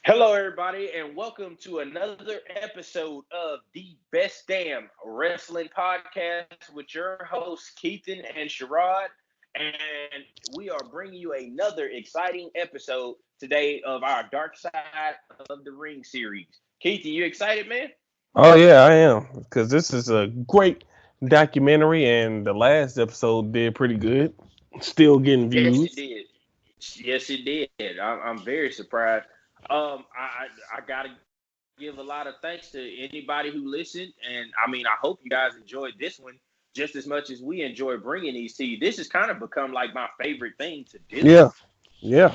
Hello, everybody, and welcome to another episode of the Best Damn Wrestling Podcast with your hosts, Keithan and Sherrod. And we are bringing you another exciting episode today of our Dark Side of the Ring series. Keithan, you excited, man? Oh yeah, I am because this is a great documentary, and the last episode did pretty good. Still getting Yes, it views. did. Yes, it did. I'm very surprised. I gotta give a lot of thanks to anybody who listened, and I hope you guys enjoyed this one just as much as we enjoy bringing these to you. This has kind of become like my favorite thing to do. Yeah, yeah,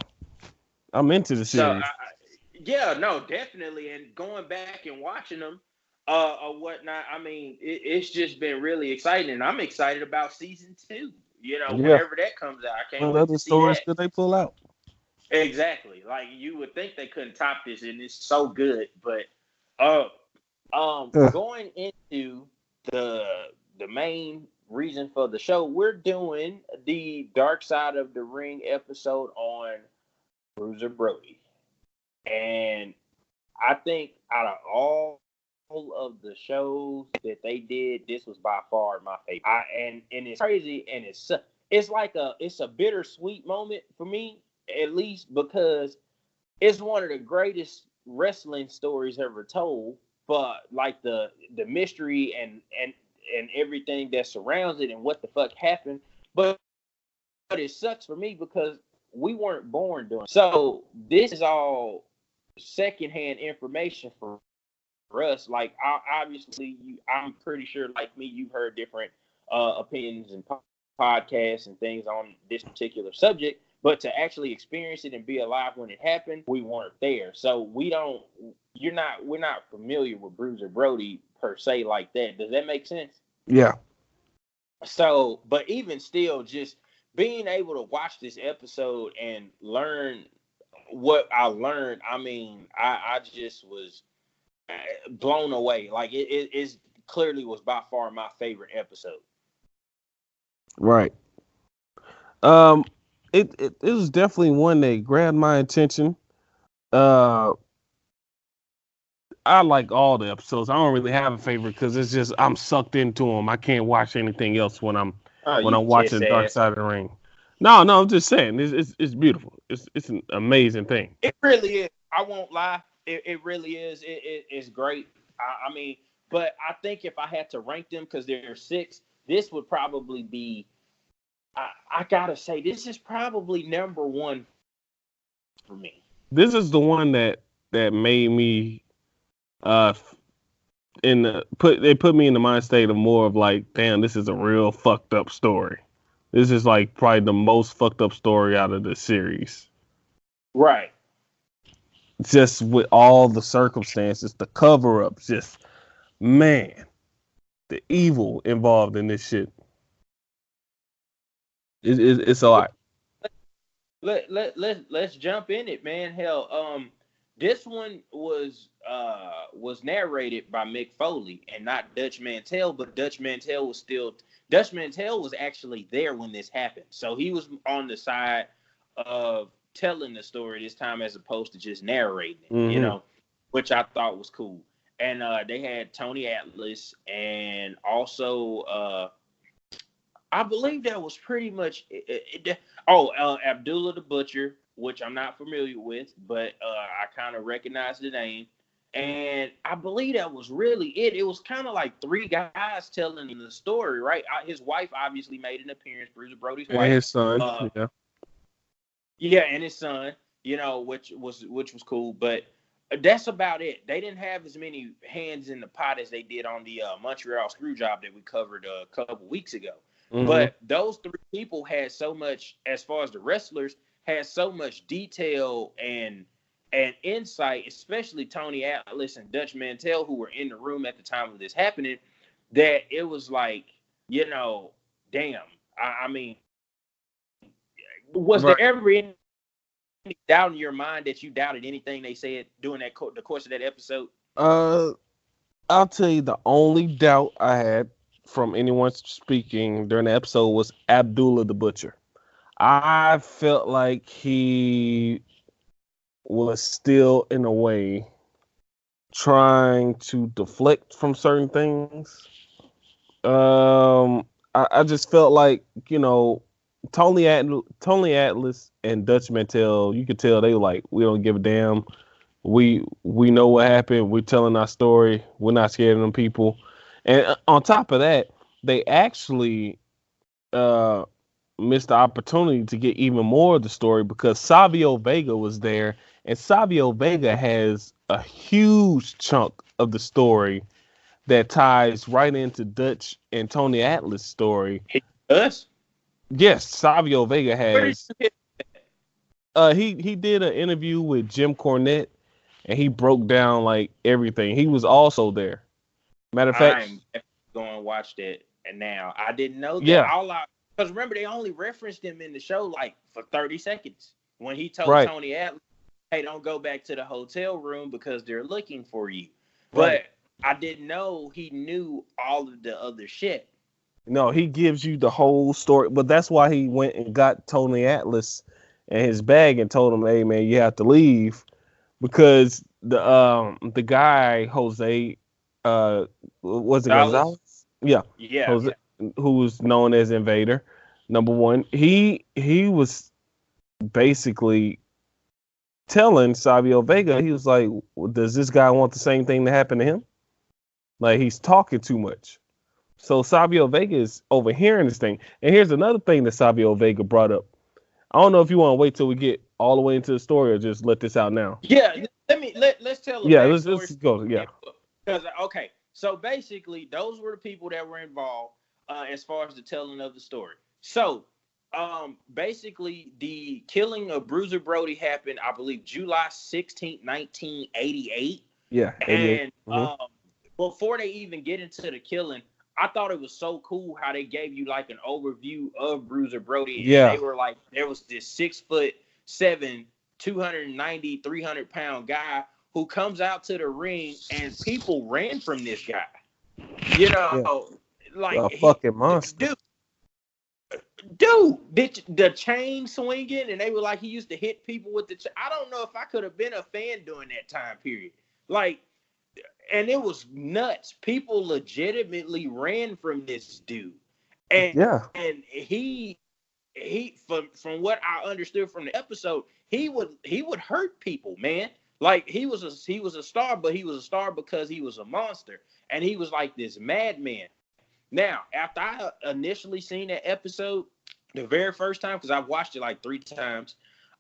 I'm into the So, series. yeah, no, definitely. And going back and watching them, or whatnot, it's just been really exciting, and I'm excited about season two. Yeah, Whenever that comes out, I can't what wait to other see stories that. could they pull out? Exactly. Like you would think they couldn't top this, and it's so good. But uh, Uh, going into the the main reason for the show, we're doing the Dark Side of the Ring episode on Bruiser Brody, and I think out of all of the shows that they did, this was by far my favorite. And it's crazy, and it's a bittersweet moment for me, at least because it's one of the greatest wrestling stories ever told. But like the mystery and everything that surrounds it and what the fuck happened. But it sucks for me because we weren't born doing it. So this is all secondhand information for us. Like obviously, I'm pretty sure, like me, you've heard different opinions and podcasts and things on this particular subject. But to actually experience it and be alive when it happened, we weren't there. So we don't. We're not familiar with Bruiser Brody per se like that. Does that make sense? yeah, So, but even still, just being able to watch this episode and learn what I learned, I just was blown away. Like it is clearly was by far my favorite episode. right. Um, it was definitely one that grabbed my attention. Uh, I like all the episodes. I don't really have a favorite because it's just I'm sucked into them. I can't watch anything else when I'm Oh, when you I'm kiss watching Dark ass. Side of the Ring. No, no, I'm just saying it's beautiful. It's an amazing thing. It really is. I won't lie. It really is. It's great. I mean, but I think if I had to rank them because there are six, this would probably be. I gotta say, this is probably number one for me. This is the one that made me uh in the put me in the mind state of more of like, damn, this is a real fucked up story. This is like probably the most fucked up story out of the series. Right. Just with all the circumstances, the cover ups, just man, the evil involved in this shit. It's a lot. Let's jump in it, man. Hell, this one was narrated by Mick Foley and not Dutch Mantel, but Dutch Mantel was actually there when this happened, so he was on the side of telling the story this time as opposed to just narrating it, Hmm. which I thought was cool. And they had Tony Atlas and also I believe that was pretty much it. Oh, Abdullah the Butcher, which I'm not familiar with, but I kind of recognize the name. And I believe that was really it. It was kind of like three guys telling the story, right? His wife obviously made an appearance, Bruiser Brody's And wife. his son, Uh, yeah. yeah, and his son, which was cool, but that's about it. They didn't have as many hands in the pot as they did on the Montreal Screwjob that we covered a couple weeks ago. Hmm. But those three people had so much, as far as the wrestlers, had so much detail and insight, especially Tony Atlas and Dutch Mantel, who were in the room at the time of this happening, that it was like, you know, damn. I mean, was there Right. ever any doubt in your mind that you doubted anything they said during the course of that episode? Uh, I'll tell you the only doubt I had from anyone speaking during the episode was Abdullah the Butcher. I felt like he was still in a way trying to deflect from certain things. I just felt like, Tony Atlas and Dutch Mantel, you could tell they were like, we don't give a damn. We know what happened. We're telling our story. We're not scared of them people. And on top of that, they actually uh missed the opportunity to get even more of the story because Savio Vega was there, and Savio Vega has a huge chunk of the story that ties right into Dutch and Tony Atlas' story. He does. Yes, Savio Vega Where did has. you hit? He did an interview with Jim Cornette, and he broke down like everything. He was also there. Matter of fact, I'm going to watch that. And now I didn't know that. yeah, Because remember, they only referenced him in the show like for 30 seconds when he told right, Tony Atlas, hey, don't go back to the hotel room because they're looking for you. right. But I didn't know he knew all of the other shit. No, he gives you the whole story, but that's why he went and got Tony Atlas and his bag and told him, "Hey, man, you have to leave," because the guy Jose, was it Gonzalez? Gonzalez? Yeah, Yeah. Jose, who was known as Invader. Number one, he was basically telling Savio Vega, he was like, "Does this guy want the same thing to happen to him? Like he's talking too much." So Savio Vega is overhearing this thing. And here's another thing that Savio Vega brought up. I don't know if you want to wait till we get all the way into the story or just let this out now. Yeah. Let's tell a Yeah, backstory. let's go. Yeah. Because, okay, so basically, those were the people that were involved as far as the telling of the story. So, basically, the killing of Bruiser Brody happened, I believe, July 16th, 1988. Yeah, 88. And before they even get into the killing, I thought it was so cool how they gave you like an overview of Bruiser Brody. And Yeah. they were like, there was this 6'7", 290, 300-pound guy who comes out to the ring and people ran from this guy. You Yeah. know, like A fucking monster. Dude, the chain swinging, and they were like he used to hit people with the. I don't know if I could have been a fan during that time period. Like, and it was nuts. People legitimately ran from this dude, and Yeah. and he from what I understood from the episode, he would hurt people, man. Like he was a star, but he was a star because he was a monster, and he was like this madman. Now, after I initially seen that episode, the very first time, because I've watched it like 3 times,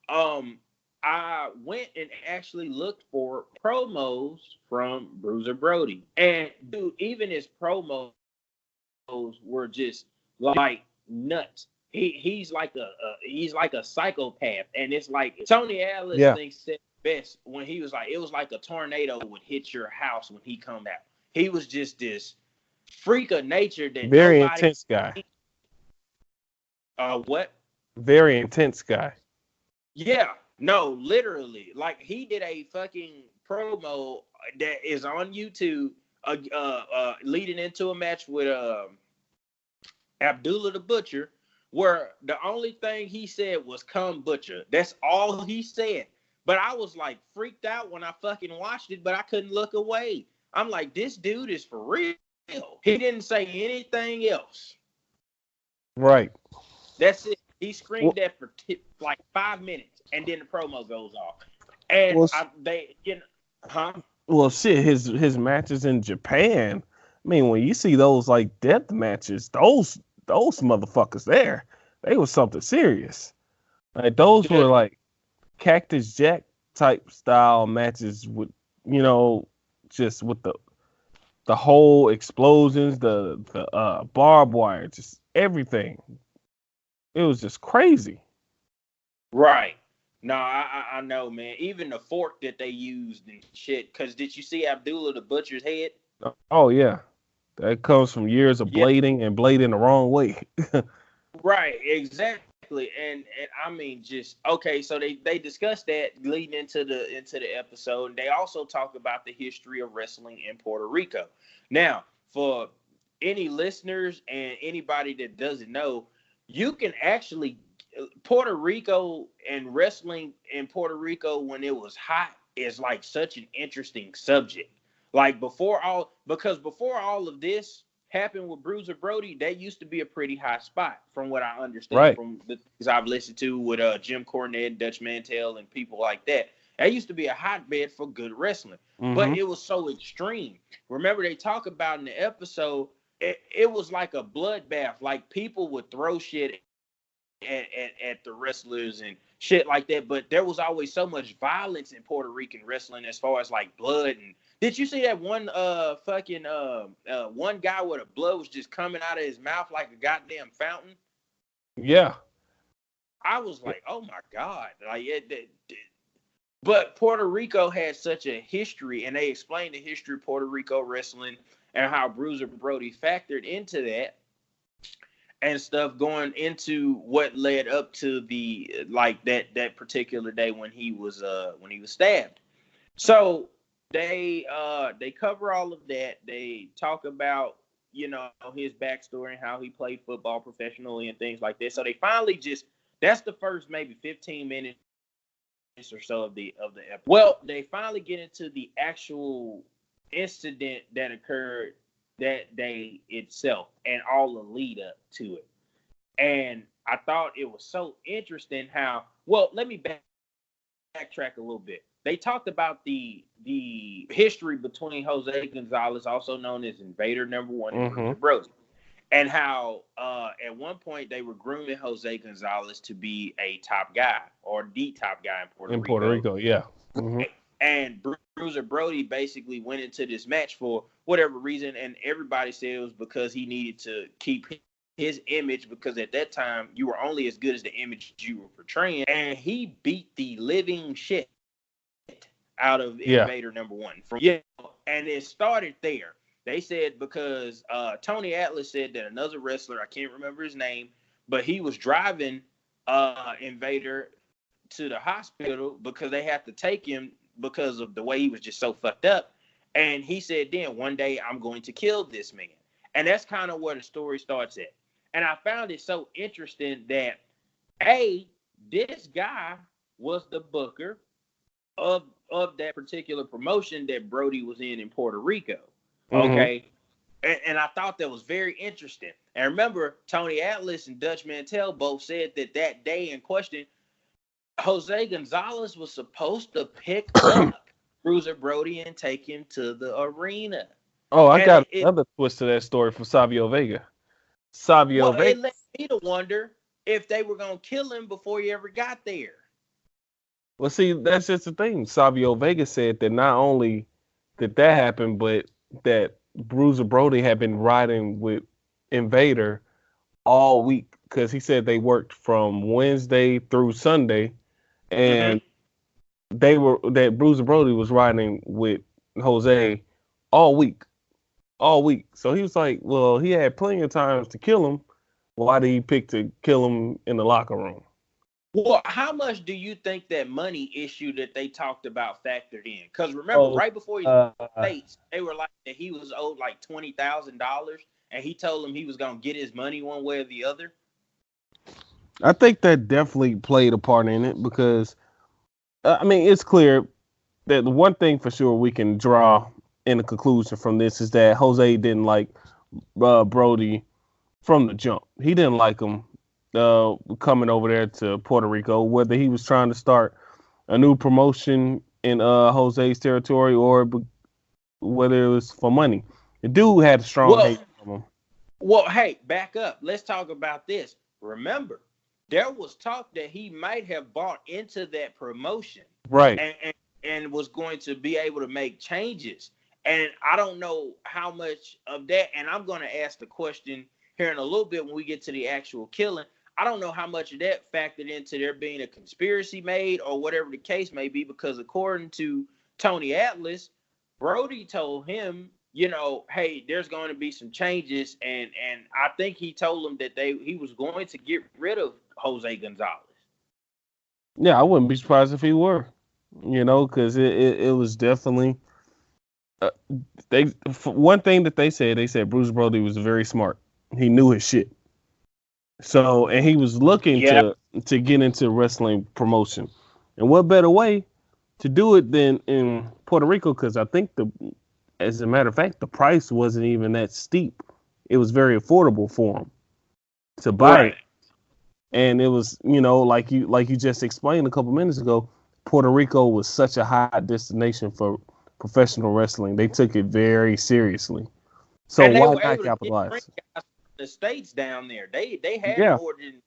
I went and actually looked for promos from Bruiser Brody, and dude, even his promos were just like nuts. He's like a psychopath, and it's like Tony Atlas thinks said best when he was like, it was like a tornado would hit your house when he come out. He was just this freak of nature that very nobody. Intense guy. What? Very intense guy. Yeah, no, literally. Like he did a fucking promo that is on YouTube, leading into a match with Abdullah the Butcher, where the only thing he said was "come butcher." That's all he said. But I was like freaked out when I fucking watched it, but I couldn't look away. I'm like, this dude is for real. He didn't say anything else. Right. That's it. He screamed that for like 5 minutes, and then the promo goes off. And Well, shit, his matches in Japan. I mean, when you see those like death matches, those motherfuckers there, they was something serious. Like those were like Cactus Jack type style matches with, just with the whole explosions, the barbed wire, just everything. It was just crazy. Right. No, I know, man. Even the fork that they used and shit. Because did you see Abdullah the Butcher's head? Oh yeah, that comes from years of blading and blading the wrong way. Right. Exactly. And I mean, just okay. So they discussed that leading into the episode, and they also talk about the history of wrestling in Puerto Rico. Now, for any listeners and anybody that doesn't know, you can actually Puerto Rico and wrestling in Puerto Rico when it was hot is like such an interesting subject. Like before all of this happened with Bruiser Brody, that used to be a pretty high spot from what I understand Right. from the things I've listened to with Jim Cornette, Dutch Mantel, and people like that. That used to be a hotbed for good wrestling, but Mm-hmm. it was so extreme. Remember, they talk about in the episode, it was like a bloodbath. Like people would throw shit at the wrestlers and shit like that. But there was always so much violence in Puerto Rican wrestling as far as like blood. And did you see that one one guy where the blood was just coming out of his mouth like a goddamn fountain? Yeah. I was like, oh my god, like but Puerto Rico had such a history, and they explained the history of Puerto Rico wrestling and how Bruiser Brody factored into that and stuff going into what led up to the like that particular day when he was stabbed. So they cover all of that. They talk about his backstory and how he played football professionally and things like that. So they finally just that's the first maybe 15 minutes or so of the episode. Well, they finally get into the actual incident that occurred that day itself and all the lead up to it. And I thought it was so interesting how, well, let me backtrack a little bit. They talked about the history between Jose Gonzalez, also known as Invader Number One, and Bruiser Brody, and how at one point they were grooming Jose Gonzalez to be a top guy or the top guy in Puerto Rico. Puerto Rico, yeah. Mm-hmm. And Bruiser Brody basically went into this match for whatever reason, and everybody said it was because he needed to keep his image, because at that time you were only as good as the image you were portraying, and he beat the living shit out of Invader Number One. And it started there. They said because Tony Atlas said that another wrestler, I can't remember his name, but he was driving Invader to the hospital because they had to take him because of the way he was just so fucked up. And he said, then one day I'm going to kill this man. And that's kind of where the story starts at. And I found it so interesting that this guy was the booker of that particular promotion that Brody was in Puerto Rico. Okay. And I thought that was very interesting. And remember, Tony Atlas and Dutch Mantel both said that day in question, Jose Gonzalez was supposed to pick up Bruiser Brody and take him to the arena. Oh, I got another twist to that story from Savio Vega. It led me to wonder if they were going to kill him before he ever got there. Well, see, that's just the thing. Savio Vega said that not only did that happen, but that Bruiser Brody had been riding with Invader all week, because he said they worked from Wednesday through Sunday, and that Bruiser Brody was riding with Jose all week. So he was like, well, he had plenty of times to kill him. Why did he pick to kill him in the locker room? Well, how much do you think that money issue that they talked about factored in? Because remember, right before he States, they were like that he was owed like $20,000, and he told them he was gonna get his money one way or the other. I think that definitely played a part in it, because I mean, it's clear that the one thing for sure we can draw in a conclusion from this is that Jose didn't like Brody from the jump. He didn't like him coming over there to Puerto Rico, whether he was trying to start a new promotion in Jose's territory or whether it was for money. The dude had a strong hate from him. Well, hey, back up. Let's talk about this. Remember, there was talk that he might have bought into that promotion, right, and was going to be able to make changes. And I don't know how much of that, and I'm going to ask the question here in a little bit when we get to the actual killing. I don't know how much of that factored into there being a conspiracy made or whatever the case may be, because according to Tony Atlas, Brody told him, hey, there's going to be some changes, and I think he told him that he was going to get rid of Jose Gonzalez. Yeah, I wouldn't be surprised if he were, because it was definitely one thing that they said Bruce Brody was very smart. He knew his shit. So, and he was looking Yeah, to get into wrestling promotion. And what better way to do it than in Puerto Rico? Because I think as a matter of fact, the price wasn't even that steep. It was very affordable for him to buy right. it. And it was, like you just explained a couple minutes ago, Puerto Rico was such a hot destination for professional wrestling. They took it very seriously. So And they why were not able to get ring capitalize? guys from the states down there. They had Yeah, more than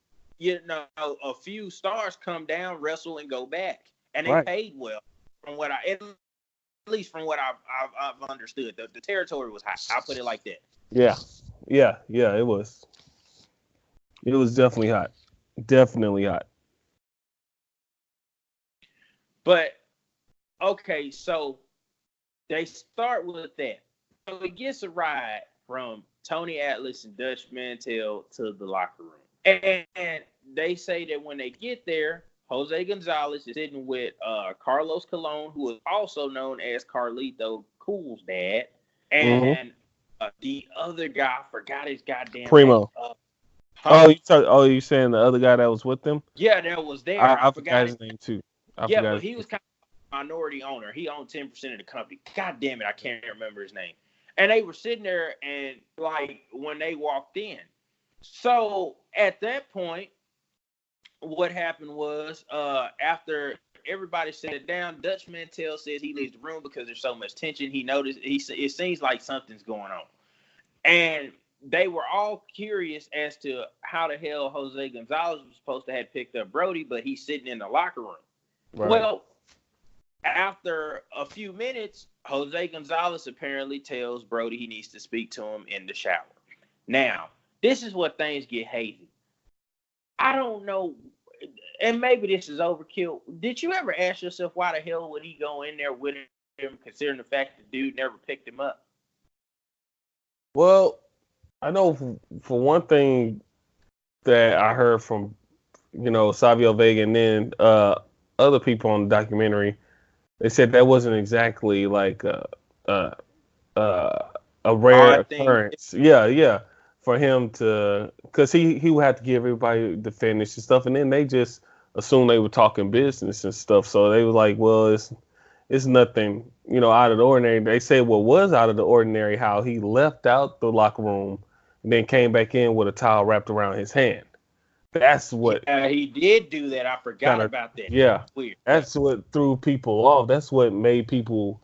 a few stars come down, wrestle, and go back, and they right. paid well. From what I at least from what I've understood, the territory was high. I'll put it like that. Yeah, yeah. It was. It was definitely hot. Definitely hot. But okay, so they start with that. So it gets a ride from Tony Atlas and Dutch Mantel to the locker room. And they say that when they get there, Jose Gonzalez is sitting with Carlos Colon, who is also known as Carlito Cool's dad, Hmm. and the other guy, I forgot his goddamn name. Primo. Huh? You saying the other guy that was with them? Yeah, that was there. I I forgot forgot it. his name too. I Yeah, forgot but his he name. was kind of a minority owner. He owned 10% of the company. God damn it, I can't remember his name. And they were sitting there, and like when they walked in. So at that point, what happened was after everybody sat down, Dutch Mantel says he leaves the room because there's so much tension. He noticed it seems like something's going on, and they were all curious as to how the hell Jose Gonzalez was supposed to have picked up Brody, but he's sitting in the locker room. Right. Well, after a few minutes, Jose Gonzalez apparently tells Brody he needs to speak to him in the shower. Now, this is what things get hazy. I don't know, and maybe this is overkill. Did you ever ask yourself why the hell would he go in there with him, considering the fact the dude never picked him up? Well, I know for one thing that I heard from Savio Vega and then other people on the documentary, they said that wasn't exactly like a, uh, a rare Odd thing. occurrence. Yeah, yeah, for him to, because he would have to give everybody the finish and stuff, and then they just assumed they were talking business and stuff. So they were like, well, it's nothing, out of the ordinary. They said what was out of the ordinary, how he left out the locker room and then came back in with a towel wrapped around his hand. That's what Yeah, he did do that. I kind forgot of, about that. yeah, Weird. Yeah. that's what threw people off. That's what made people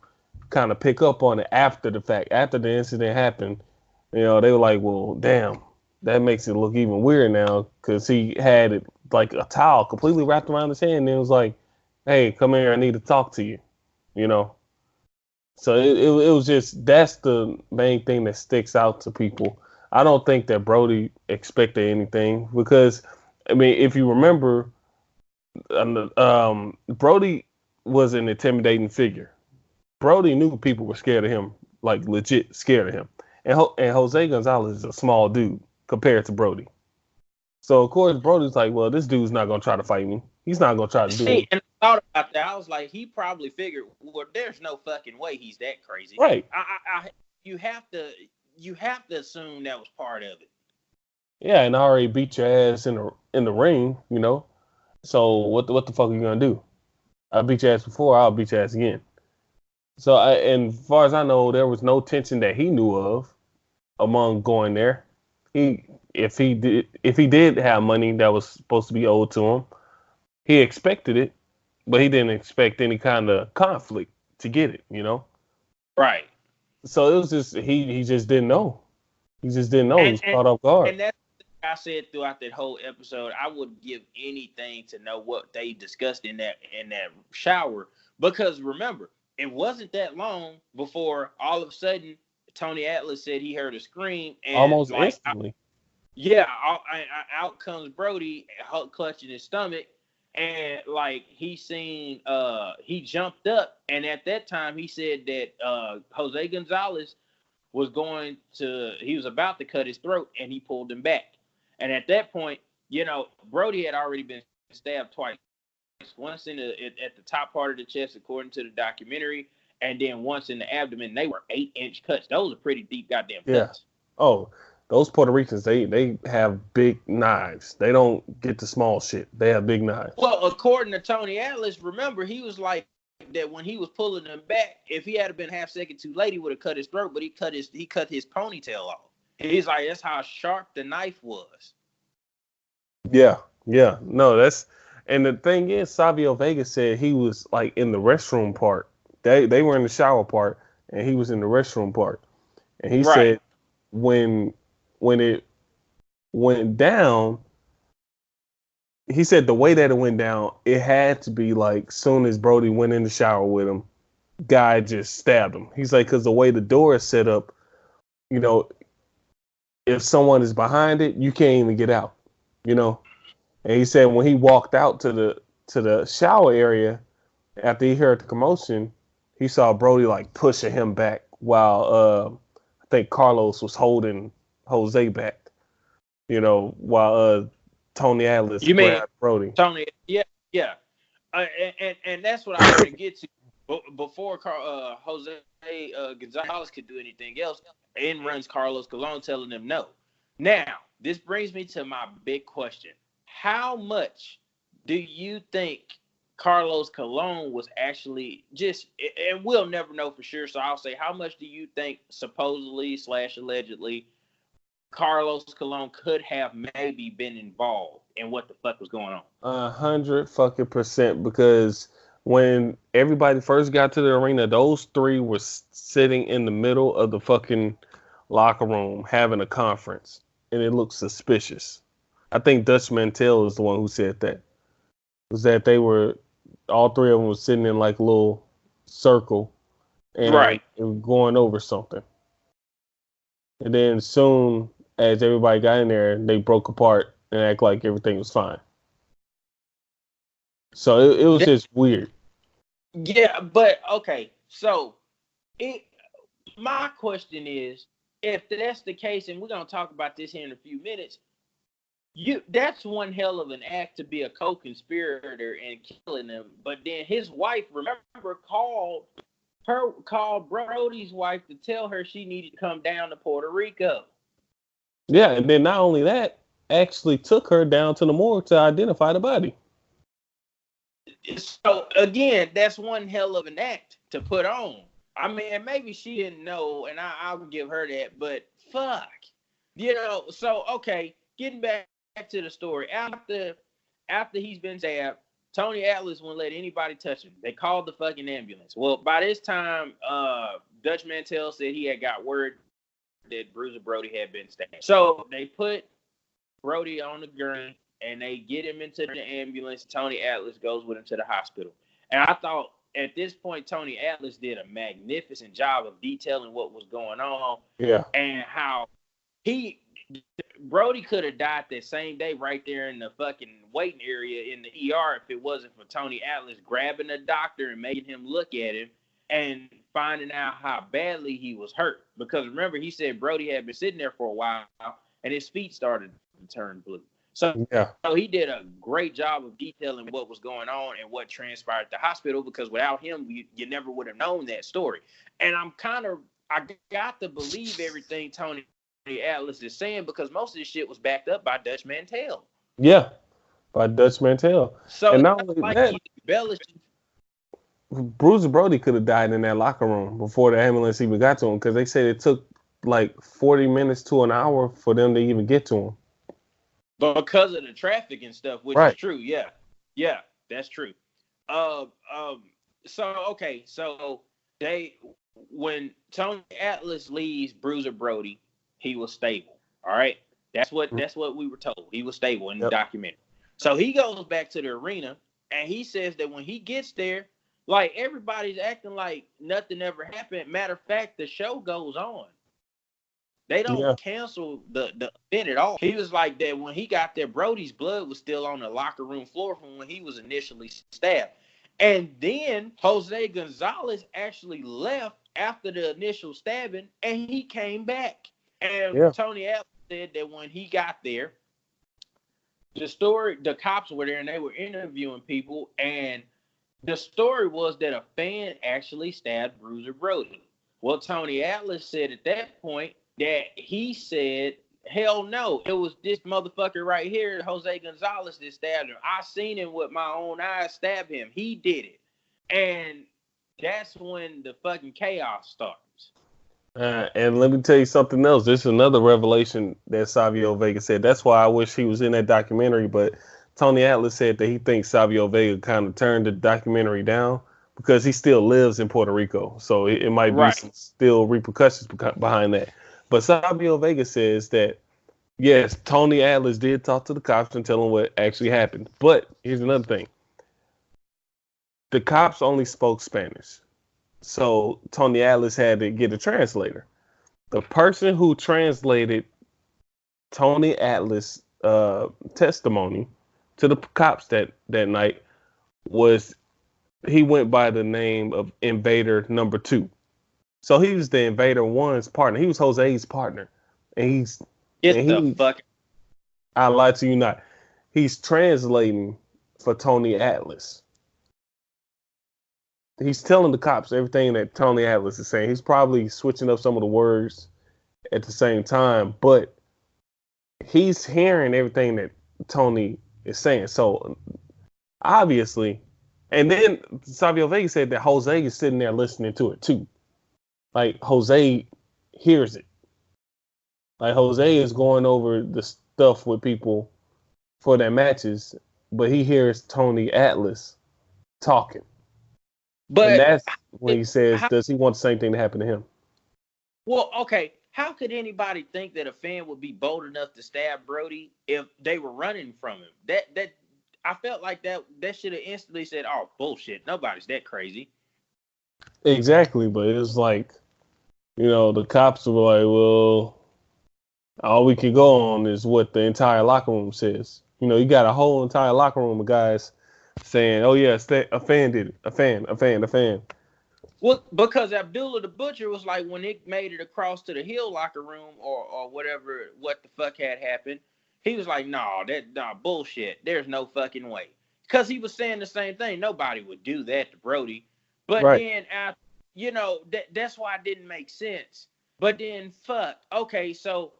kind of pick up on it after the fact. After the incident happened, they were like, well, damn, that makes it look even weird now because he had it like a towel completely wrapped around his hand and it was like, hey, come here, I need to talk to you, you know. So it was just that's the main thing that sticks out to people. I don't think that Brody expected anything because, I mean, if you remember, Brody was an intimidating figure. Brody knew people were scared of him, like legit scared of him. And Jose Gonzalez is a small dude compared to Brody. So of course Brody's like, well, this dude's not gonna try to fight me. He's not gonna try to do See, anything. and I thought about that. I was like, he probably figured, well, there's no fucking way he's that crazy. Right. You have to, assume that was part of it. Yeah, and I already beat your ass in the ring, So what the fuck are you gonna do? I beat your ass before, I'll beat your ass again. So and as far as I know, there was no tension that he knew of among going there. He if he did have money that was supposed to be owed to him, he expected it, but he didn't expect any kind of conflict to get it. Right. So it was just he just didn't know. He just didn't know. He And was and caught off guard. and that's what I said throughout that whole episode. I would give anything to know what they discussed in that shower because remember, it wasn't that long before all of a sudden Tony Atlas said he heard a scream and Almost like instantly. yeah, out comes Brody clutching his stomach, and like he jumped up, and at that time he said that Jose Gonzalez he was about to cut his throat, and he pulled him back, and at that point, Brody had already been stabbed twice, once at the top part of the chest, according to the documentary, and then once in the abdomen. They were 8-inch cuts. Those are pretty deep goddamn Yeah. cuts. Oh, those Puerto Ricans, they have big knives. They don't get the small shit. They have big knives. Well, according to Tony Atlas, remember he was like that when he was pulling them back. If he had been half second too late, he would have cut his throat. But he cut his ponytail off. He's like, that's how sharp the knife was. Yeah, yeah. No, that's and the thing is, Savio Vega said he was like in the restroom part. They were in the shower part, and he was in the restroom part. And he Right. said when it went down, he said the way that it went down, it had to be like soon as Brody went in the shower with him, guy just stabbed him. He's like, because the way the door is set up, you know, if someone is behind it, you can't even get out, you know. And he said when he walked out to the shower area after he heard the commotion, he saw Brody like pushing him back while I think Carlos was holding Jose back, you know, while Tony Atlas You mean grabbed Brody. Tony? Yeah, yeah. And that's what I want to get to. Before Jose Gonzalez could do anything else, in runs Carlos Colon telling them no. Now, this brings me to my big question. How much do you think Carlos Colon was actually just, and we'll never know for sure, so I'll say, how much do you think supposedly / allegedly Carlos Colon could have maybe been involved in what the fuck was going on? 100% because when everybody first got to the arena, those three were sitting in the middle of the fucking locker room having a conference, and it looked suspicious. I think Dutch Mantell is the one who said that. Was that they were all three of them were sitting in like a little circle and going over something. And then soon as everybody got in there, they broke apart and act like everything was fine. So it was just weird. Yeah, but okay. So my question is, if that's the case, and we're gonna talk about this here in a few minutes, that's one hell of an act to be a co-conspirator and killing them. But then his wife, remember, called Brody's wife to tell her she needed to come down to Puerto Rico. Yeah, and then not only that, actually took her down to the morgue to identify the body. So again, that's one hell of an act to put on. I mean, maybe she didn't know, and I'll give her that. But fuck, So okay, getting back to the story. After he's been stabbed, Tony Atlas wouldn't let anybody touch him. They called the fucking ambulance. Well, by this time, Dutch Mantell said he had got word that Bruiser Brody had been stabbed. So they put Brody on the gurney and they get him into the ambulance. Tony Atlas goes with him to the hospital. And I thought at this point, Tony Atlas did a magnificent job of detailing what was going on. Yeah. And how Brody could have died that same day right there in the fucking waiting area in the ER if it wasn't for Tony Atlas grabbing the doctor and making him look at him and finding out how badly he was hurt. Because remember, he said Brody had been sitting there for a while and his feet started to turn blue. So he did a great job of detailing what was going on and what transpired at the hospital, because without him, you never would have known that story. And I got to believe everything Tony Atlas is saying, because most of this shit was backed up by Dutch Mantell. Yeah, by Dutch Mantell. So and not only that, Bruiser Brody could have died in that locker room before the ambulance even got to him, because they said it took like 40 minutes to an hour for them to even get to him. Because of the traffic and stuff, which is true. Yeah, that's true. So when Tony Atlas leaves Bruiser Brody, he was stable. All right, that's what we were told. He was stable in the documentary. So he goes back to the arena and he says that when he gets there, like, everybody's acting like nothing ever happened. Matter of fact, the show goes on. They don't cancel the event at all. He was like that when he got there, Brody's blood was still on the locker room floor from when he was initially stabbed. And then Jose Gonzalez actually left after the initial stabbing, and he came back. And Tony Atlas said that when he got there, the cops were there and they were interviewing people, and the story was that a fan actually stabbed Bruiser Brody. Well, Tony Atlas said at that point that he said Hell no. It was this motherfucker right here, Jose Gonzalez, that stabbed him. I seen him with my own eyes stab him. He did it. And that's when the fucking chaos starts. And let me tell you something else. This is another revelation that Savio Vega said. That's why I wish he was in that documentary. But Tony Atlas said that he thinks Savio Vega kind of turned the documentary down because he still lives in Puerto Rico. So it might be Right. some still repercussions behind that. But Savio Vega says that, yes, Tony Atlas did talk to the cops and tell them what actually happened. But here's another thing. The cops only spoke Spanish. So Tony Atlas had to get a translator. The person who translated Tony Atlas' testimony to the cops that night he went by the name of Invader Number 2. So he was the Invader 1's partner. He was Jose's partner. And Get the fuck. I lied to you not. He's translating for Tony Atlas. He's telling the cops everything that Tony Atlas is saying. He's probably switching up some of the words at the same time, but he's hearing everything that Tony is saying. So obviously, and then Savio Vega said that Jose is sitting there listening to it too. Like Jose hears it. Like Jose is going over the stuff with people for their matches, but he hears Tony Atlas talking. But and that's when he says, does he want the same thing to happen to him? Well, okay. How could anybody think that a fan would be bold enough to stab Brody if they were running from him? That I felt like that should have instantly said, "Oh, bullshit. Nobody's that crazy." Exactly, but it's like, the cops were like, well, all we can go on is what the entire locker room says. You got a whole entire locker room of guys saying, oh, yeah, a fan did it. A fan. Well, because Abdullah the Butcher was like, when it made it across to the Hill locker room or whatever, what the fuck had happened, he was like, nah, bullshit. There's no fucking way. Because he was saying the same thing. Nobody would do that to Brody. But right. then, that's why it didn't make sense. But then, fuck. Okay, so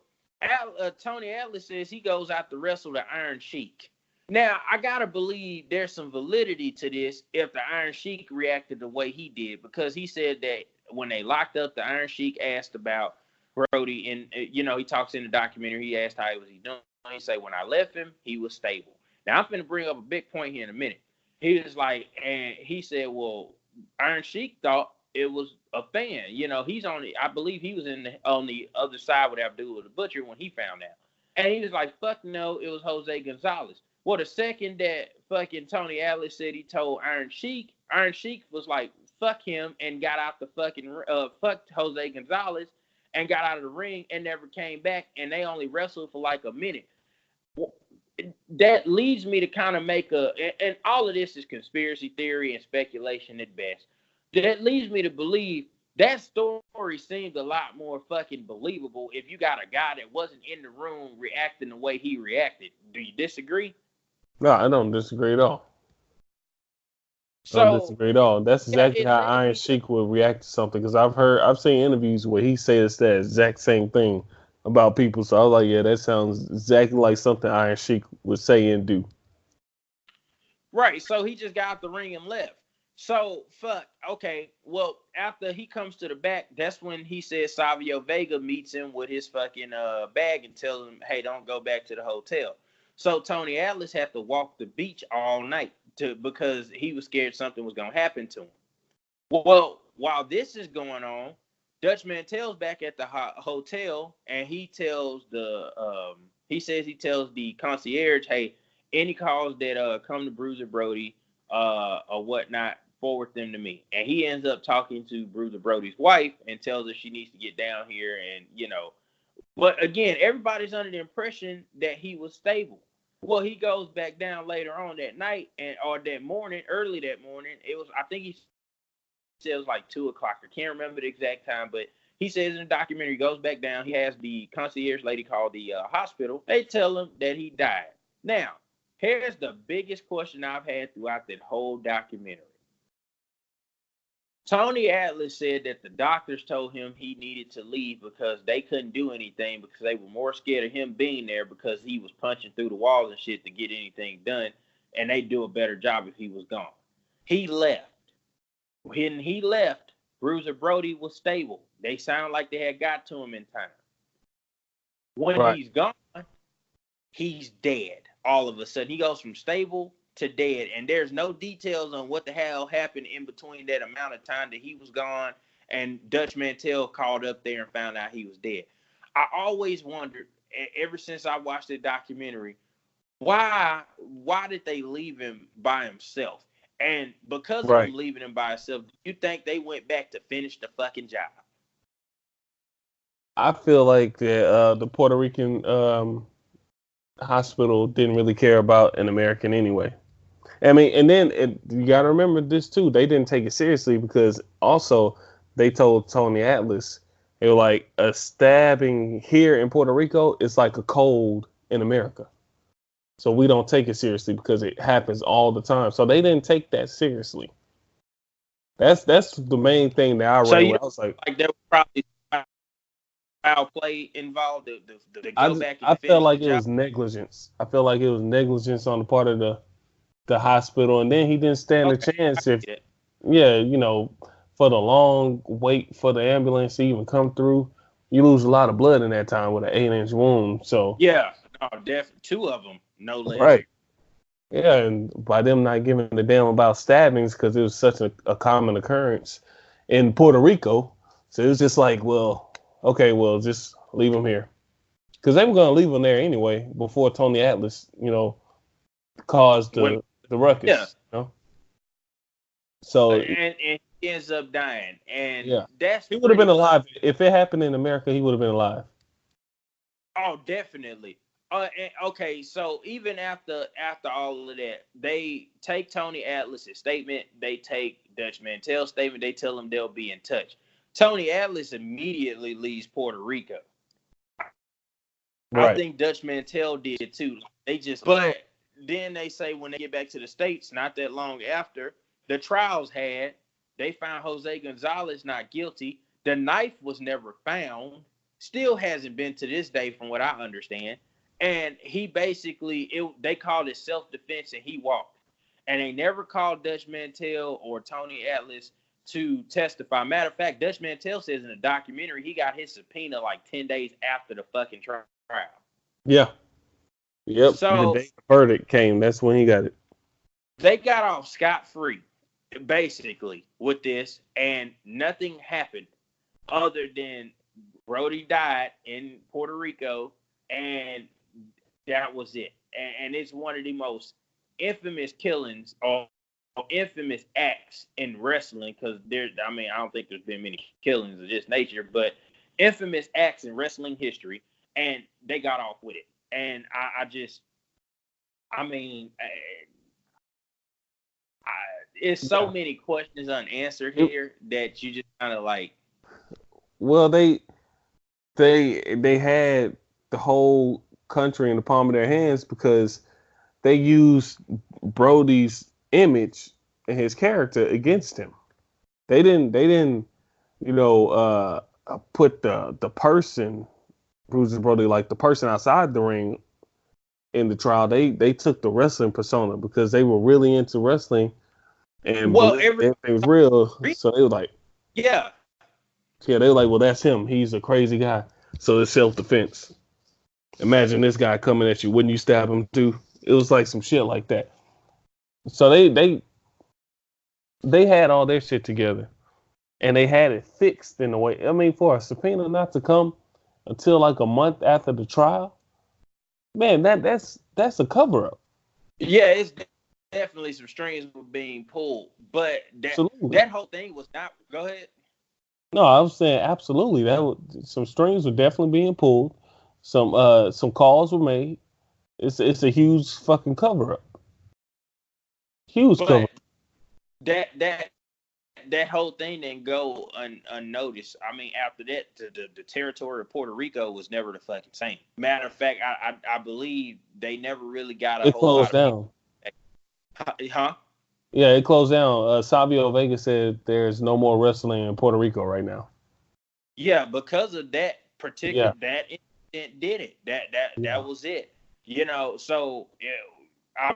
Tony Atlas says he goes out to wrestle the Iron Sheik. Now, I got to believe there's some validity to this if the Iron Sheik reacted the way he did, because he said that when they locked up, the Iron Sheik asked about Brody, and, he talks in the documentary, he asked how he was doing. He said, when I left him, he was stable. Now, I'm going to bring up a big point here in a minute. He was like, and he said, well, Iron Sheik thought it was a fan. He's I believe he was on the other side with Abdullah the Butcher when he found out. And he was like, fuck no, it was Jose Gonzalez. Well, the second that fucking Tony Atlas said he told Iron Sheik was like, fuck him, and got out the fucking, fucked Jose Gonzalez and got out of the ring and never came back, and they only wrestled for like a minute. That leads me to kind of make and all of this is conspiracy theory and speculation at best. That leads me to believe that story seemed a lot more fucking believable if you got a guy that wasn't in the room reacting the way he reacted. Do you disagree? No, I don't disagree at all. So, I don't disagree at all. That's exactly how Iron Sheik would react to something, because I've seen interviews where he says that exact same thing about people. So I was like, yeah, that sounds exactly like something Iron Sheik would say and do. Right. So he just got out the ring and left. So, fuck. Okay. Well, after he comes to the back, that's when he says Savio Vega meets him with his fucking bag and tells him, hey, don't go back to the hotel. So Tony Atlas had to walk the beach all night because he was scared something was going to happen to him. Well, while this is going on, Dutch Mantel's back at the hotel, and he tells he tells the concierge, hey, any calls that come to Bruiser Brody or whatnot, forward them to me. And he ends up talking to Bruiser Brody's wife and tells her she needs to get down here, and But again, everybody's under the impression that he was stable. Well, he goes back down later on that night or that morning, early that morning. I think he said it was like 2:00. I can't remember the exact time, but he says in the documentary, he goes back down. He has the concierge lady call the hospital. They tell him that he died. Now, here's the biggest question I've had throughout that whole documentary. Tony Atlas said that the doctors told him he needed to leave because they couldn't do anything because they were more scared of him being there because he was punching through the walls and shit to get anything done, and they'd do a better job if he was gone. He left. When he left, Bruiser Brody was stable. They sound like they had got to him in time. When he's gone, he's dead. All of a sudden, he goes from stable to dead, and there's no details on what the hell happened in between that amount of time that he was gone and Dutch Mantell called up there and found out he was dead. I always wondered, ever since I watched the documentary, why did they leave him by himself? And because of him leaving him by himself, do you think they went back to finish the fucking job? I feel like the Puerto Rican hospital didn't really care about an American anyway. I mean, and then you got to remember this too. They didn't take it seriously because also they told Tony Atlas, they were like, a stabbing here in Puerto Rico is like a cold in America. So we don't take it seriously because it happens all the time. So they didn't take that seriously. That's the main thing that I read. I was like there was probably foul play involved to go back and I felt like it was negligence. I felt like it was negligence on the part of the hospital, and then he didn't stand a chance if, for the long wait for the ambulance to even come through, you lose a lot of blood in that time with an 8-inch wound. So definitely 2 of them, no less. Right. Yeah, and by them not giving a damn about stabbings because it was such a common occurrence in Puerto Rico, so it was just like, well, okay, well, just leave him here because they were gonna leave him there anyway before Tony Atlas, caused the ruckus. Yeah. So and he ends up dying, and he would have been alive if it happened in America. He would have been alive. Oh, definitely. Okay, so even after all of that, they take Tony Atlas's statement, they take Dutch Mantell's statement, they tell him they'll be in touch. Tony Atlas immediately leaves Puerto Rico. I think Dutch Mantell did too. But then they say when they get back to the States, not that long after, the trials they found Jose Gonzalez not guilty. The knife was never found. Still hasn't been to this day from what I understand. And he basically, they called it self-defense and he walked. And they never called Dutch Mantell or Tony Atlas to testify. Matter of fact, Dutch Mantell says in the documentary he got his subpoena like 10 days after the fucking trial. Yeah. Yep. So the day the verdict came, that's when he got it. They got off scot-free, basically, with this, and nothing happened other than Brody died in Puerto Rico, and that was it. And it's one of the most infamous killings or infamous acts in wrestling, because I don't think there's been many killings of this nature, but infamous acts in wrestling history, and they got off with it. And it's so many questions unanswered here that you just kind of like. Well, they had the whole country in the palm of their hands because they used Brody's image and his character against him. They didn't put the person, Bruiser Brody, like the person outside the ring in the trial. They took the wrestling persona because they were really into wrestling and everything's real. So they were like, they were like, well, that's him. He's a crazy guy. So it's self-defense. Imagine this guy coming at you. Wouldn't you stab him too? It was like some shit like that. So they had all their shit together, and they had it fixed in a way. I mean, for a subpoena not to come until like a month after the trial, man, that's a cover up. Yeah, it's definitely some strings were being pulled, but that whole thing was not. Go ahead. No, I was saying absolutely. Some strings were definitely being pulled. Some calls were made. It's a huge fucking cover up. Huge cover up. That whole thing didn't go unnoticed. I mean, after that, the territory of Puerto Rico was never the fucking same. Matter of fact, I believe they never really got a whole lot of down. Huh? Yeah, it closed down. Savio Vega said there's no more wrestling in Puerto Rico right now. Yeah, because of that Yeah, particular that incident did it. That yeah, was it. So yeah,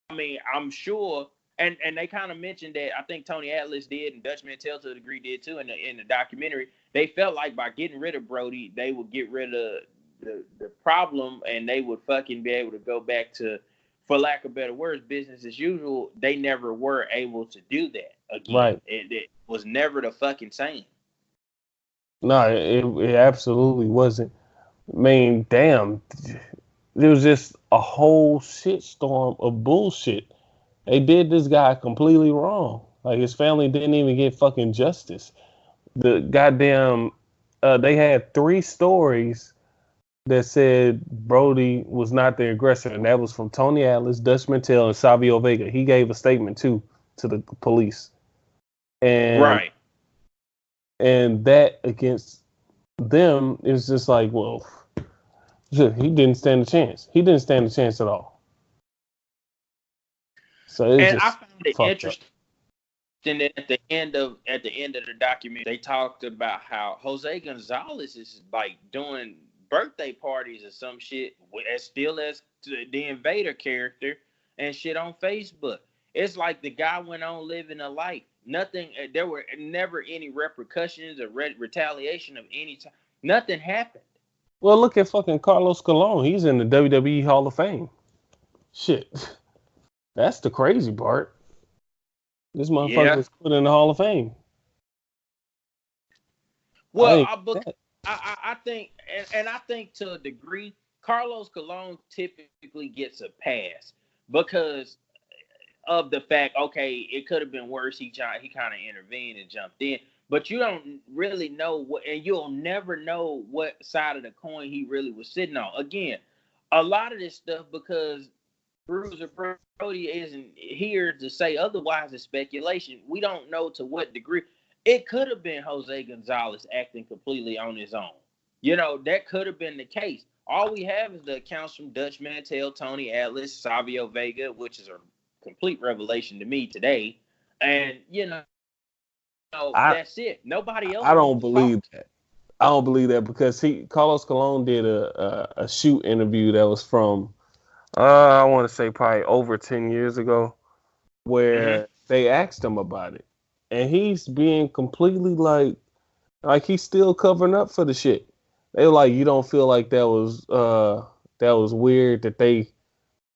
I mean, I'm sure, and they kind of mentioned that. I think Tony Atlas did, and Dutch Mantel to a degree did too in the documentary. They felt like by getting rid of Brody, they would get rid of the problem, and they would fucking be able to go back to, for lack of better words, business as usual. They never were able to do that again. right. It was never the fucking same. No, it absolutely wasn't. I mean, damn, there was just a whole shitstorm of bullshit. They did this guy completely wrong. Like his family didn't even get fucking justice. The goddamn, they had 3 stories that said Brody was not the aggressor, and that was from Tony Atlas, Dutch Mantel, and Savio Vega. He gave a statement too to the police, and Right. that against them is just like, well, he didn't stand a chance. He didn't stand a chance at all. So it's And I just found it fucked up. interesting that at the end of the document, they talked about how Jose Gonzalez is like doing birthday parties or some shit as still as the Invader character and shit on Facebook. It's like the guy went on living a life. Nothing. There were never any repercussions or retaliation of any type. Nothing happened. Well, look at fucking Carlos Colon. He's in the WWE Hall of Fame. Shit, that's the crazy part. This motherfucker Yeah. was put in the Hall of Fame. I Well, think that. I think, and I think to a degree, Carlos Colon typically gets a pass because of the fact, okay, it could have been worse. He kind of intervened and jumped in, but you don't really know what, and you'll never know what side of the coin he really was sitting on. Again, a lot of this stuff because Bruiser Brody isn't here to say otherwise. It's speculation. We don't know to what degree. It could have been Jose Gonzalez acting completely on his own. That could have been the case. All we have is the accounts from Dutch Mantel, Tony Atlas, Savio Vega, which is a complete revelation to me today. And I that's it. Nobody else I don't wants to talk. believe that. I don't believe that because Carlos Colon did a shoot interview that was from I want to say probably over 10 years ago, Mm-hmm. where they asked him about it, and he's being completely like he's still covering up for the shit. They were like, you don't feel like that was weird that they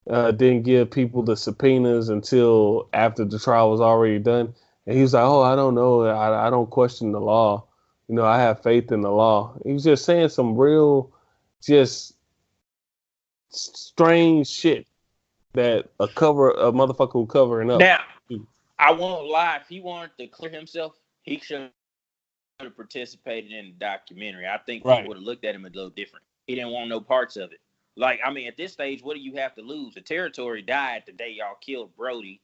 didn't give people the subpoenas until after the trial was already done. And he was like, oh, I don't know. I don't question the law. I have faith in the law. He was just saying some real, just strange shit that a motherfucker who covering up. Now, I won't lie. If he wanted to clear himself, he should have participated in the documentary. I think people Right. would have looked at him a little different. He didn't want no parts of it. Like, I mean, at this stage, what do you have to lose? The territory died the day y'all killed Brody,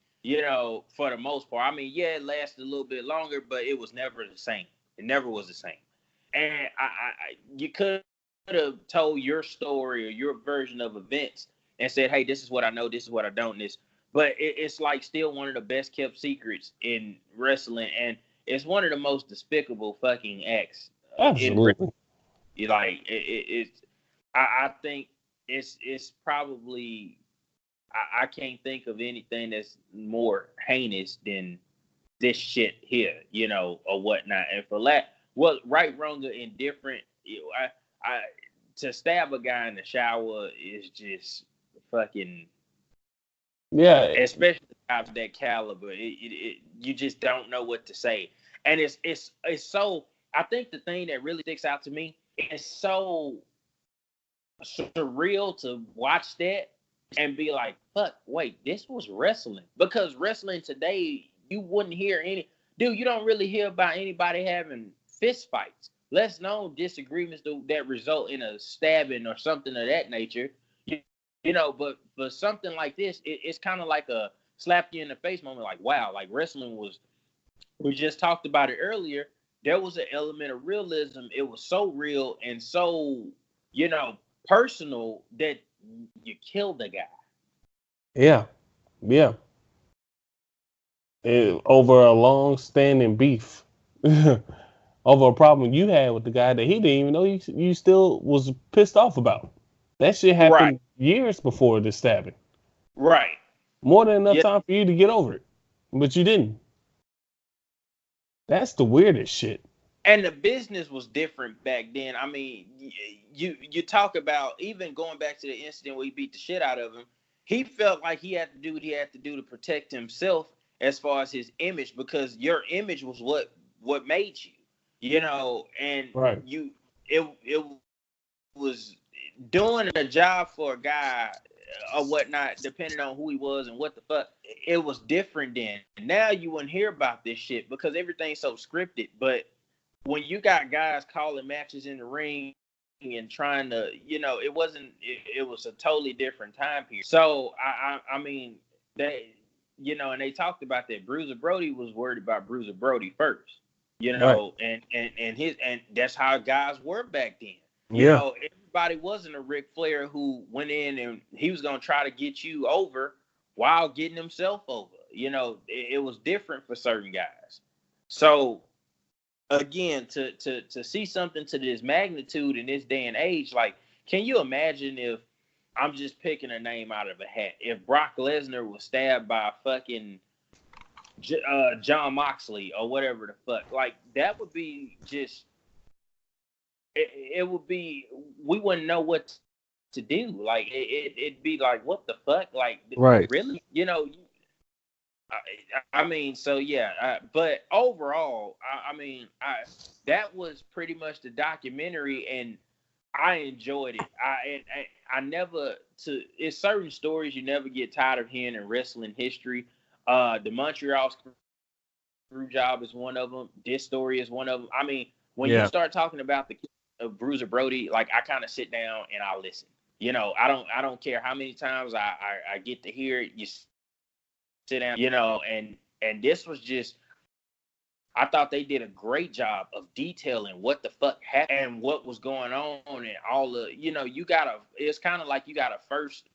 for the most part. I mean, yeah, it lasted a little bit longer, but it was never the same. It never was the same. And you could have told your story or your version of events and said, hey, this is what I know, this is what I don't, this. But it's like still one of the best kept secrets in wrestling. And it's one of the most despicable fucking acts in wrestling. Absolutely. It's. I think it's probably. I can't think of anything that's more heinous than this shit here, or whatnot. And for that, right, wrong, or indifferent, I to stab a guy in the shower is just fucking, Yeah. especially of that caliber. You just don't know what to say, and it's so. I think the thing that really sticks out to me is so surreal to watch that and be like, "Fuck, wait, this was wrestling." Because wrestling today, you wouldn't hear any. Dude, you don't really hear about anybody having fist fights. Less known disagreements that result in a stabbing or something of that nature. But for something like this, it's kind of like a slap you in the face moment. Like, wow, like wrestling was. We just talked about it earlier. There was an element of realism. It was so real and so, you know, personal that you killed the guy. Yeah. Yeah. over a long-standing beef, over a problem you had with the guy that he didn't even know you still was pissed off about. That shit Right, happened years before this stabbing. right. More than enough Yeah, time for you to get over it, but you didn't. That's the weirdest shit. and the business was different back then. I mean, you talk about even going back to the incident where he beat the shit out of him. He felt like he had to do what he had to do to protect himself as far as his image, because your image was what made you, and Right. you it was doing a job for a guy or whatnot, depending on who he was and what the fuck. It was different then. Now you wouldn't hear about this shit because everything's so scripted. But when you got guys calling matches in the ring and trying to, it wasn't. It was a totally different time period. So I mean, they, and they talked about that. Bruiser Brody was worried about Bruiser Brody first, Right. and that's how guys were back then. Yeah. Everybody wasn't a Ric Flair who went in and he was gonna try to get you over while getting himself over. It was different for certain guys. So again, to see something to this magnitude in this day and age, like, can you imagine if, I'm just picking a name out of a hat, if Brock Lesnar was stabbed by a fucking John Moxley or whatever the fuck? Like, that would be just, it would be, we wouldn't know what to do. Like, it'd be like, what the fuck? Like, Right. really? I mean, so yeah, but overall, I mean, that was pretty much the documentary, and I enjoyed it. I never, it's certain stories you never get tired of hearing in wrestling history. The Montreal Screw Job is one of them. This story is one of them. I mean, when you Yeah. start talking about the Bruiser Brody, like, I kind of sit down and I listen. I don't care how many times I get to hear it. You sit down, and this was just, I thought they did a great job of detailing what the fuck happened and what was going on, and all the, it's kind of like you got a first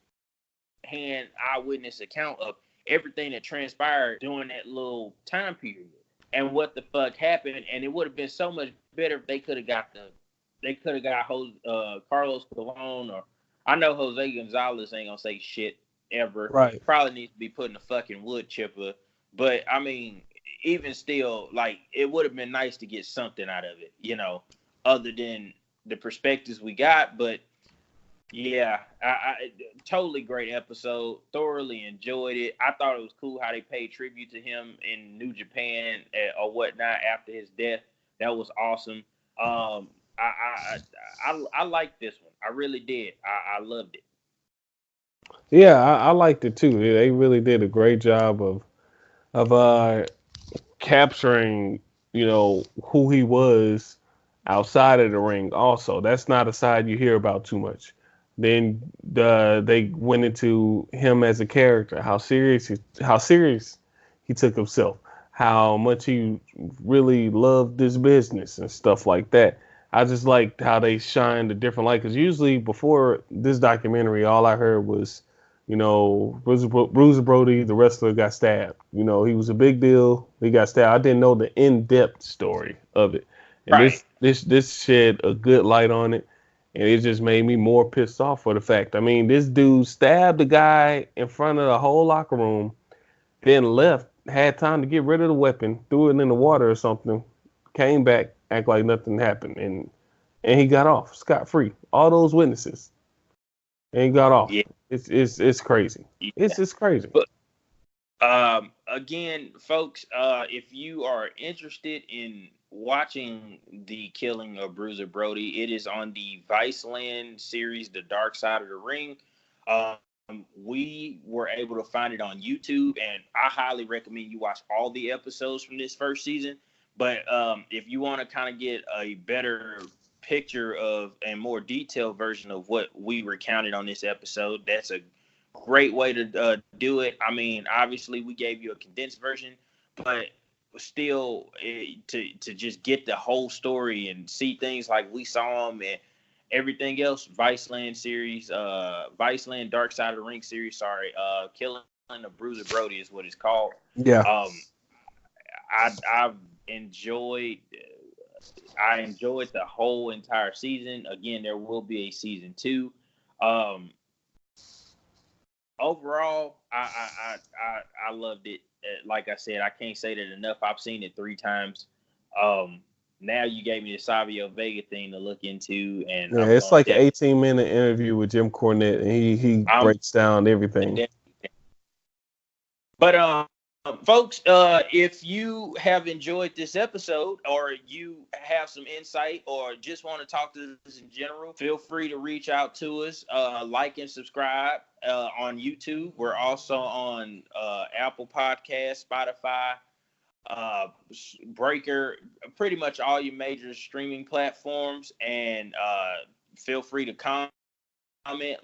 hand eyewitness account of everything that transpired during that little time period and what the fuck happened. And it would have been so much better if they could have got Carlos Colon, or I know Jose Gonzalez ain't gonna say shit ever. Right. Probably needs to be put in a fucking wood chipper. But I mean, even still, like, it would have been nice to get something out of it, other than the perspectives we got. But yeah, I totally great episode. Thoroughly enjoyed it. I thought it was cool how they paid tribute to him in New Japan or whatnot after his death. That was awesome. I liked this one. I really did. I loved it. Yeah, I liked it too. They really did a great job of capturing, who he was outside of the ring. Also, that's not a side you hear about too much. Then they went into him as a character, how serious he took himself, how much he really loved this business and stuff like that. I just liked how they shined a different light, because usually before this documentary, all I heard was, Bruiser Brody, the wrestler, got stabbed. He was a big deal. He got stabbed. I didn't know the in-depth story of it, and Right. this shed a good light on it, and it just made me more pissed off for the fact. I mean, this dude stabbed the guy in front of the whole locker room, then left, had time to get rid of the weapon, threw it in the water or something, came back, act like nothing happened, and he got off scot free. All those witnesses, and he got off. Yeah. It's crazy. It's Yeah. just crazy. But again, folks, if you are interested in watching the killing of Bruiser Brody, it is on the Viceland series, The Dark Side of the Ring. We were able to find it on YouTube, and I highly recommend you watch all the episodes from this first season. But if you want to kind of get a better picture of and more detailed version of what we recounted on this episode, that's a great way to do it. I mean, obviously, we gave you a condensed version, but still, to just get the whole story and see things like we saw them and everything else, Viceland series, Viceland Dark Side of the Ring series, sorry, Killing the Bruiser Brody is what it's called. Yeah. Um, I've enjoyed. I enjoyed the whole entire season. Again, there will be a season 2. Overall, I loved it. Like I said, I can't say that enough. I've seen it 3 times. Now you gave me the Savio Vega thing to look into, and Yeah, I'm it's going like an to 18-minute interview with Jim Cornette, and he breaks down everything. But folks, if you have enjoyed this episode, or you have some insight, or just want to talk to us in general, feel free to reach out to us. Like and subscribe on YouTube. We're also on Apple Podcasts, Spotify, Breaker, pretty much all your major streaming platforms. And feel free to comment,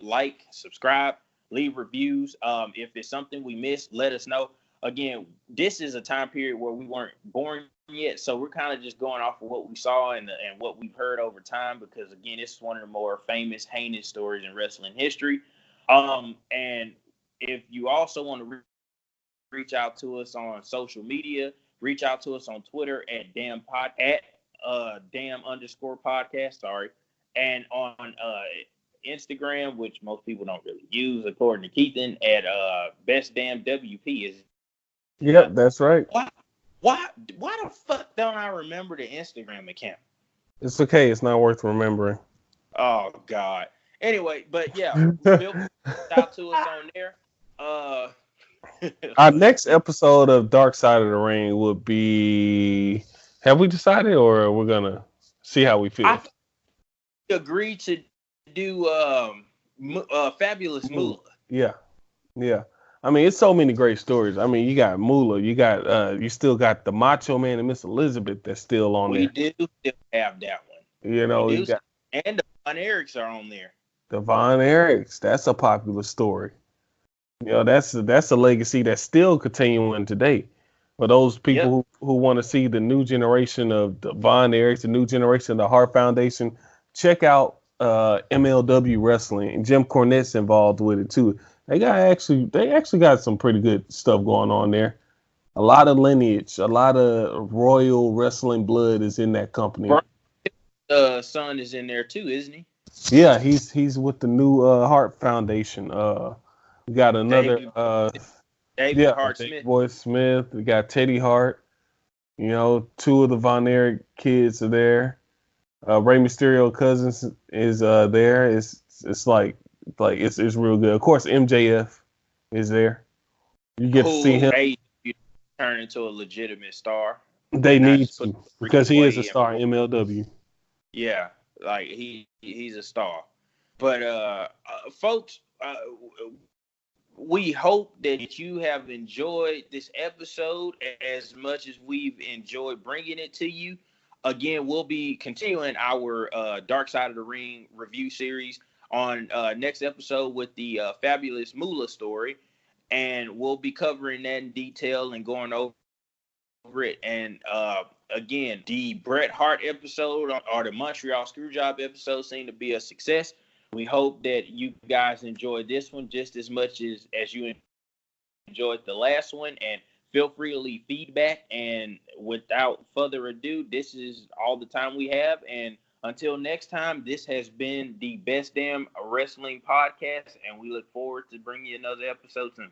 like, subscribe, leave reviews. If it's something we missed, let us know. Again, this is a time period where we weren't born yet, so we're kind of just going off of what we saw and what we've heard over time, because again, this is one of the more famous, heinous stories in wrestling history. And if you also want to reach out to us on social media, reach out to us on Twitter at damn_podcast, sorry, and on Instagram, which most people don't really use, according to Keithan, at best damn WP. Is Yep, that's right. Why the fuck don't I remember the Instagram account? It's okay. It's not worth remembering. Oh God. Anyway, but yeah, feel free to reach out to us on there. Our next episode of Dark Side of the Ring would be. Have we decided, or we're gonna see how we feel? I agreed to do Fabulous Moolah. Yeah. I mean, it's so many great stories. I mean, you got Moolah, you got you still got the Macho Man and Miss Elizabeth that's still on there. We do still have that one. You know, you got and the Von Erichs are on there. the Von Erichs. That's a popular story. You know, that's a legacy that's still continuing today. For those people who want to see the new generation of the Von Erichs, the new generation of the Hart Foundation, check out MLW Wrestling, and Jim Cornette's involved with it too. They actually got some pretty good stuff going on there. A lot of lineage, a lot of royal wrestling blood is in that company. Son is in there too, isn't he? Yeah, he's with the new Hart Foundation. We got another David Hart Smith. Boy Smith. We got Teddy Hart. You know, 2 of the Von Erich kids are there. Rey Mysterio cousins is there. It's like it's real good. Of course, MJF is there. You get to see him turn into a legitimate star. They need to, because he is a star in MLW. Yeah, like he's a star. But folks, we hope that you have enjoyed this episode as much as we've enjoyed bringing it to you. Again, we'll be continuing our Dark Side of the Ring review series on next episode with the Fabulous Moolah story. And we'll be covering that in detail and going over it. And again, the Bret Hart episode or the Montreal Screwjob episode seemed to be a success. We hope that you guys enjoyed this one just as much as you enjoyed the last one. And feel free to leave feedback. And without further ado, this is all the time we have. And until next time, this has been the Best Damn Wrestling Podcast. And we look forward to bringing you another episode soon.